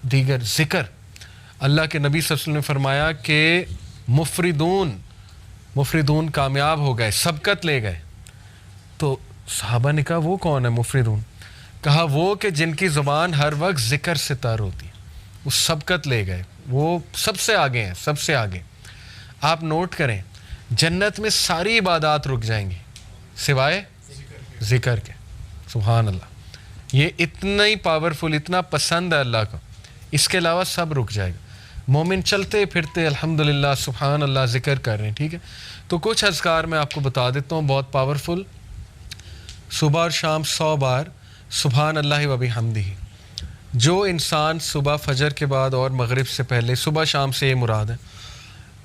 दीगर ज़िक्र। अल्लाह के नबी सल्लल्लाहु अलैहि वसल्लम ने फरमाया कि मुफरिदून कामयाब हो गए, सबकत ले गए। तो सहाबा ने कहा वो कौन है मुफरिदून? कहा वो कि जिनकी ज़ुबान हर वक्त ज़िक्र से तर होती है, वो सबकत ले गए, वो सबसे आगे हैं, सबसे आगे। आप नोट करें, जन्नत में सारी इबादत रुक जाएंगी सिवाय ज़िक्र के। सुभान अल्लाह, ये इतना ही पावरफुल, इतना पसंद है अल्लाह को, इसके अलावा सब रुक जाएगा। मोमिन चलते फिरते अल्हम्दुलिल्लाह सुभान अल्लाह ज़िक्र कर रहे हैं, ठीक है। तो कुछ अज़कार मैं आपको बता देता हूँ, बहुत पावरफुल। सुबह और शाम 100 बार सुभान अल्लाह व बिहम्दिही। जो इंसान सुबह फजर के बाद और मगरिब से पहले, सुबह शाम से ये मुराद है,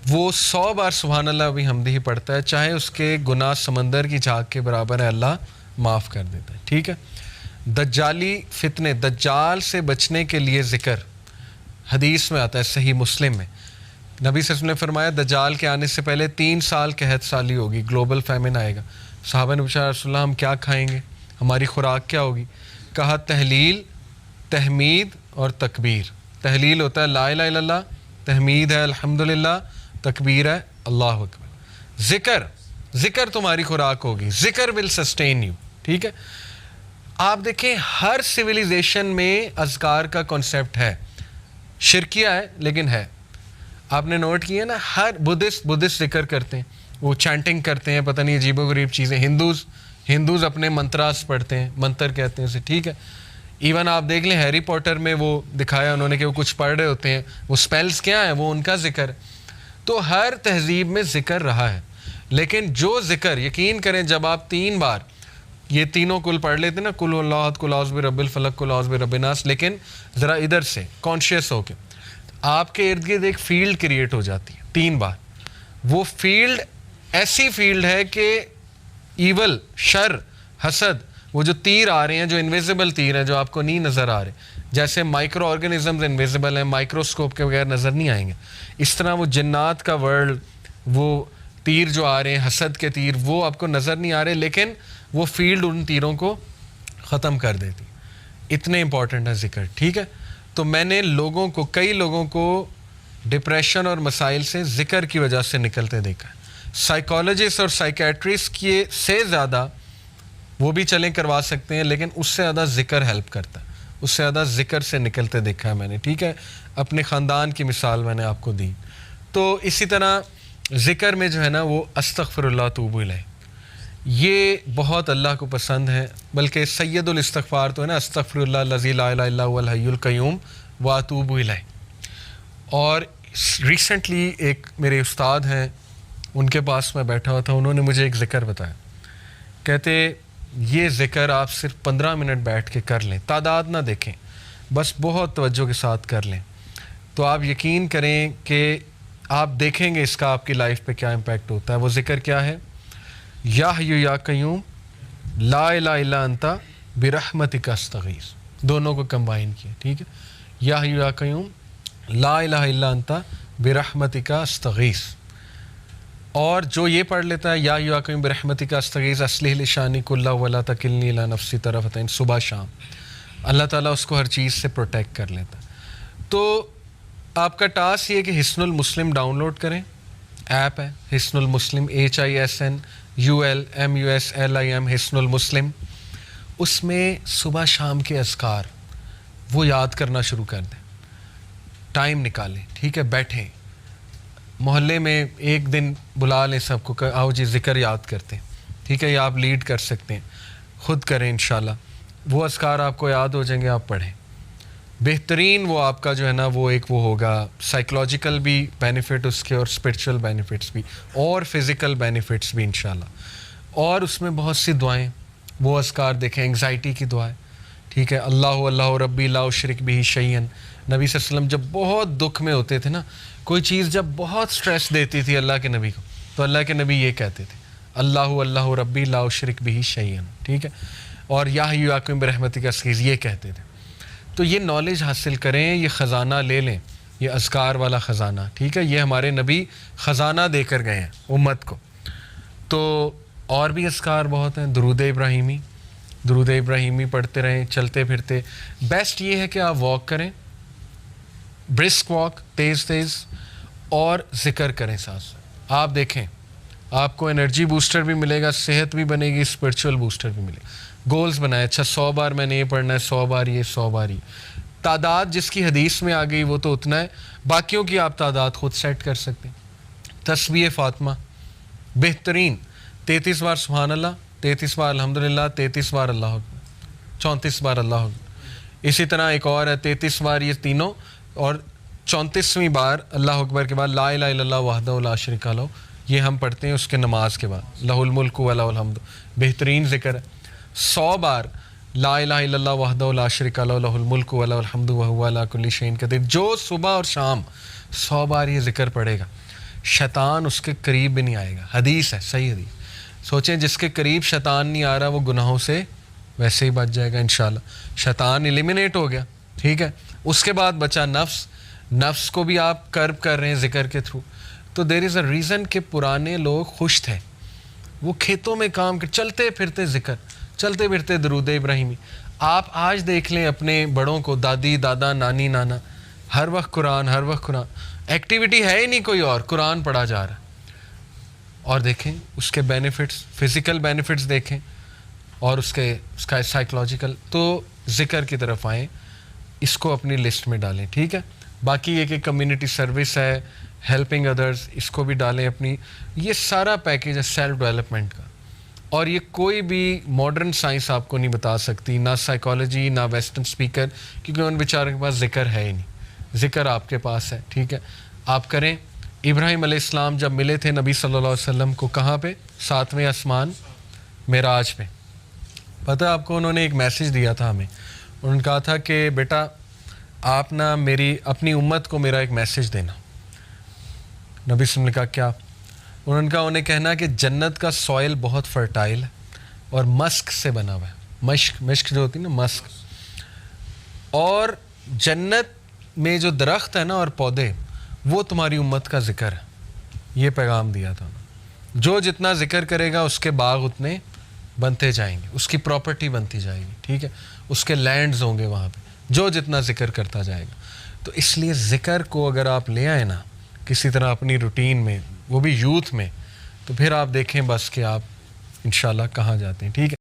वो 100 बार सुभान अल्लाह व बिहम्दिही पढ़ता है, चाहे उसके गुनाह समंदर की झाग के बराबर है, अल्लाह माफ़ कर देता है, ठीक है। दज्जाली फितने, दज्जाल से बचने के लिए ज़िक्र, हदीस में आता है सही मुस्लिम में, नबी सल्लल्लाहु अलैहि वसल्लम ने फरमाया दज्जाल के आने से पहले 3 साल कहत साली होगी, ग्लोबल फैमिन आएगा। सहाबा ने पूछा रसूलल्लाह हम क्या खाएंगे, हमारी खुराक क्या होगी? कहा तहलील, तहमीद और तकबीर। तहलील होता है ला इलाहा इल्लल्लाह, तहमीद है अल्हम्दुलिल्लाह, तकबीर है अल्लाहु अकबर। ज़िक्र तुम्हारी खुराक होगी, ज़िक्र विल सस्टेन यू, ठीक है। आप देखें हर सिविलाइजेशन में अज़कार का कॉन्सेप्ट है, शिरकिया है लेकिन है। आपने नोट किया ना, हर बुद्धिस्ट ज़िक्र करते हैं, वो चैंटिंग करते हैं, पता नहीं अजीबो-गरीब चीज़ें। हिंदूज़ अपने मंत्रास पढ़ते हैं, मंत्र कहते हैं उसे, ठीक है। इवन आप देख लें हैरी पॉटर में वो दिखाया उन्होंने कि वो कुछ पढ़ रहे होते हैं, वो स्पेल्स क्या है, वो उनका ज़िक्र। तो हर तहजीब में ज़िक्र रहा है, लेकिन जो ज़िक्र, यकीन करें जब आप 3 बार ये तीनों कुल पढ़ लेते ना, कुल अल्लाह कुल औज़ बिरब्बिल फलक कुल औज़ बिरब्बिन नास, लेकिन ज़रा इधर से कॉन्शियस होके आपके इर्द गिर्द एक फील्ड क्रिएट हो जाती है 3 बार। वो फील्ड ऐसी फील्ड है कि ईवल, शर, हसद, वो जो तीर आ रहे हैं, जो इनविजिबल तीर हैं, जो आपको नहीं नज़र आ रहे, जैसे माइक्रो ऑर्गेनिजम्स इनविजिबल हैं, माइक्रोस्कोप के बगैर नज़र नहीं आएंगे, इस तरह वो जिन्नात का वर्ल्ड, वो तीर जो आ रहे हैं, हसद के तीर, वो आपको नज़र नहीं आ रहे, लेकिन वो फील्ड उन तीरों को ख़त्म कर देती। इतने इंपॉर्टेंट है ज़िक्र, ठीक है। तो मैंने कई लोगों को डिप्रेशन और मसाइल से ज़िक्र की वजह से निकलते देखा है। साइकोलॉजिस्ट और साइकेट्रिस्ट के से ज़्यादा वो भी चलें करवा सकते हैं, लेकिन उससे ज़्यादा ज़िक्र हेल्प करता है, उससे ज़्यादा ज़िक्र से निकलते देखा है मैंने, ठीक है। अपने ख़ानदान की मिसाल मैंने आपको दी। तो इसी तरह ज़िक्र में जो है ना, वो अस्तग़फ़िरुल्लाह तूबू इलैह, ये बहुत अल्लाह को पसंद है। बल्कि सैयदुल इस्तिग़फ़ार तो है ना, अस्तग़फ़िरुल्लाह लज़ी ला इलाहा इल्ला हुवल हय्युल क़य्यूम व अतूबु इलैह। और रिसेंटली एक मेरे उस्ताद हैं, उनके पास मैं बैठा हुआ था, उन्होंने मुझे एक ज़िक्र बताया। कहते ये ज़िक्र आप सिर्फ 15 मिनट बैठ के कर लें, तादाद ना देखें, बस बहुत तवज्जो के साथ कर लें, तो आप यकीन करें कि आप देखेंगे इसका आपकी लाइफ पे क्या इम्पैक्ट होता है। वो ज़िक्र क्या है? या हय्यु या क़य्यूम ला इलाहा इल्ला अंता बिरहमतिका अस्तगीस। दोनों को कंबाइन किया, ठीक है। या हय्यु या क़य्यूम ला इलाहा इल्ला अंता बिरहमतिका अस्तगीस। और जो ये पढ़ लेता है या हय्यु या क़य्यूम बिरहमतिका अस्तगीस अस्लिह लिशानी कुल्लहु वला तकिलनी इला नफ्सी तरफ़तैन, सुबह शाम, अल्लाह ताला उसको हर चीज़ से प्रोटेक्ट कर लेता है। तो आपका टास्क ये कि हिस्नुल मुस्लिम डाउनलोड करें, ऐप है हिस्नुल मुस्लिम, HISNULMUSLIM, हिस्नुल मुस्लिम। उसमें सुबह शाम के अज़कार वो याद करना शुरू कर दें, टाइम निकालें, ठीक है। बैठें, मोहल्ले में एक दिन बुला लें सबको, आओ जी ज़िक्र याद करते हैं, ठीक है। या आप लीड कर सकते हैं, ख़ुद करें, इंशाल्लाह वो अज़कार आपको याद हो जाएंगे, आप पढ़ें। बेहतरीन वो आपका जो है ना, वो एक वो होगा, साइकोलॉजिकल भी बेनिफिट उसके और स्पिरिचुअल बेनिफिट्स भी और फिज़िकल बेनिफिट्स भी इंशाल्लाह। और उसमें बहुत सी दुआएं, वो अज़कार देखें, एंग्जाइटी की दुआएं, ठीक है। अल्लाहु अल्लाहु रब्बी ला उशरिक बिही शैयन। नबी सल्लल्लाहु अलैहि वसल्लम जब बहुत दुख में होते थे ना, कोई चीज़ जब बहुत स्ट्रेस देती थी अल्लाह के नबी को, तो अल्लाह के नबी ये कहते थे, अल्लाहु अल्लाहु रब्बी ला उशरिक बिही शैयन, ठीक है। और या हय्यु या क़य्यूम बिरहमतिका अस्तगीस ये कहते थे। तो ये नॉलेज हासिल करें, ये ख़जाना ले लें, ये अज़कार वाला ख़जाना, ठीक है। ये हमारे नबी ख़जाना देकर गए हैं उम्मत को। तो और भी अज़कार बहुत हैं, दुरूद इब्राहीमी पढ़ते रहें चलते फिरते। बेस्ट ये है कि आप वॉक करें, ब्रिस्क वॉक, तेज़ तेज़, और ज़िक्र करें साथ साथ। आप देखें आपको एनर्जी बूस्टर भी मिलेगा, सेहत भी बनेगी, स्पिरिचुअल बूस्टर भी मिलेगा। गोल्स बनाए, अच्छा 100 बार मैंने ये पढ़ना है, 100 बार ये, 100 बार ये। तादाद जिसकी हदीस में आ गई वो तो उतना है, बाकियों की आप तादाद खुद सेट कर सकते हैं। तस्बीह फ़ातिमा बेहतरीन 33 बार सुभान अल्लाह, 33 बार अल्हम्दुलिल्लाह, 33 बार अल्लाह अकबर, 34 बार अल्लाह अकबर। इसी तरह एक और है 33 बार ये तीनों, और 34वीं बार अल्लाह अकबर के बाद ला इलाहा इल्लल्लाह वहदहु ला शरीका लहू, ये हम पढ़ते हैं उसके नमाज के बाद, लहुल मुल्क व लहुल हम्द, बेहतरीन ज़िक्र है। 100 बार ला इलाहा इल्लल्लाह वहदहु ला शरीका लहू लहुल मुल्क व लहुल हम्द व हुवा अला कुल्ली शैइन कदीर। जो सुबह और शाम 100 बार ये ज़िक्र पढ़ेगा, शैतान उसके करीब भी नहीं आएगा। हदीस है, सही हदीस। सोचें जिसके करीब शैतान नहीं आ रहा वो गुनाहों से वैसे ही बच जाएगा इंशाल्लाह। शैतान एलिमिनेट हो गया, ठीक है। उसके बाद बचा नफ्स। नफ्स को भी आप कर्ब कर रहे हैं ज़िक्र के थ्रू। तो देयर इज़ अ रीज़न कि पुराने लोग खुश थे, वो खेतों में काम कर, चलते फिरते ज़िक्र, चलते फिरते दरूद इब्राहिमी। आप आज देख लें अपने बड़ों को, दादी दादा नानी नाना, हर वक्त कुरान, हर वक्त कुरान, एक्टिविटी है ही नहीं कोई और, कुरान पढ़ा जा रहा है। और देखें उसके बेनिफिट्स, फिज़िकल बेनिफिट्स देखें, और उसका साइकोलॉजिकल। तो ज़िक्र की तरफ आएँ, इसको अपनी लिस्ट में डालें, ठीक है। बाकी एक कम्युनिटी सर्विस है, हेल्पिंग अदर्स, इसको भी डालें अपनी। ये सारा पैकेज है सेल्फ डेवलपमेंट का, और ये कोई भी मॉडर्न साइंस आपको नहीं बता सकती, ना साइकोलॉजी ना वेस्टर्न स्पीकर, क्योंकि उन बेचारों के पास ज़िक्र है ही नहीं। ज़िक्र आपके पास है, ठीक है, आप करें। इब्राहिम अलैहिस्सलाम जब मिले थे नबी सल्लल्लाहु अलैहि वसल्लम को, कहाँ पे? 7वें आसमान मेराज पे। पता है आपको, उन्होंने एक मैसेज दिया था हमें। उन्होंने कहा था कि बेटा आप ना मेरी अपनी उम्मत को मेरा एक मैसेज देना। नबी सल्लल्लाहु अलैहि वसल्लम ने कहा क्या? उन्होंने कहा उन्हें कहना कि जन्नत का सॉइल बहुत फर्टाइल है और मस्क से बना हुआ है। मश्क जो होती है ना, मस्क। और जन्नत में जो दरख्त है ना और पौधे, वो तुम्हारी उम्मत का ज़िक्र है। ये पैगाम दिया था। जो जितना ज़िक्र करेगा उसके बाग उतने बनते जाएंगे, उसकी प्रॉपर्टी बनती जाएगी, ठीक है। उसके लैंड्स होंगे वहाँ पे, जो जितना ज़िक्र करता जाएगा। तो इसलिए ज़िक्र को अगर आप ले आए ना किसी तरह अपनी रूटीन में, वो भी यूथ में, तो फिर आप देखें बस कि आप इंशाल्लाह कहाँ जाते हैं, ठीक है।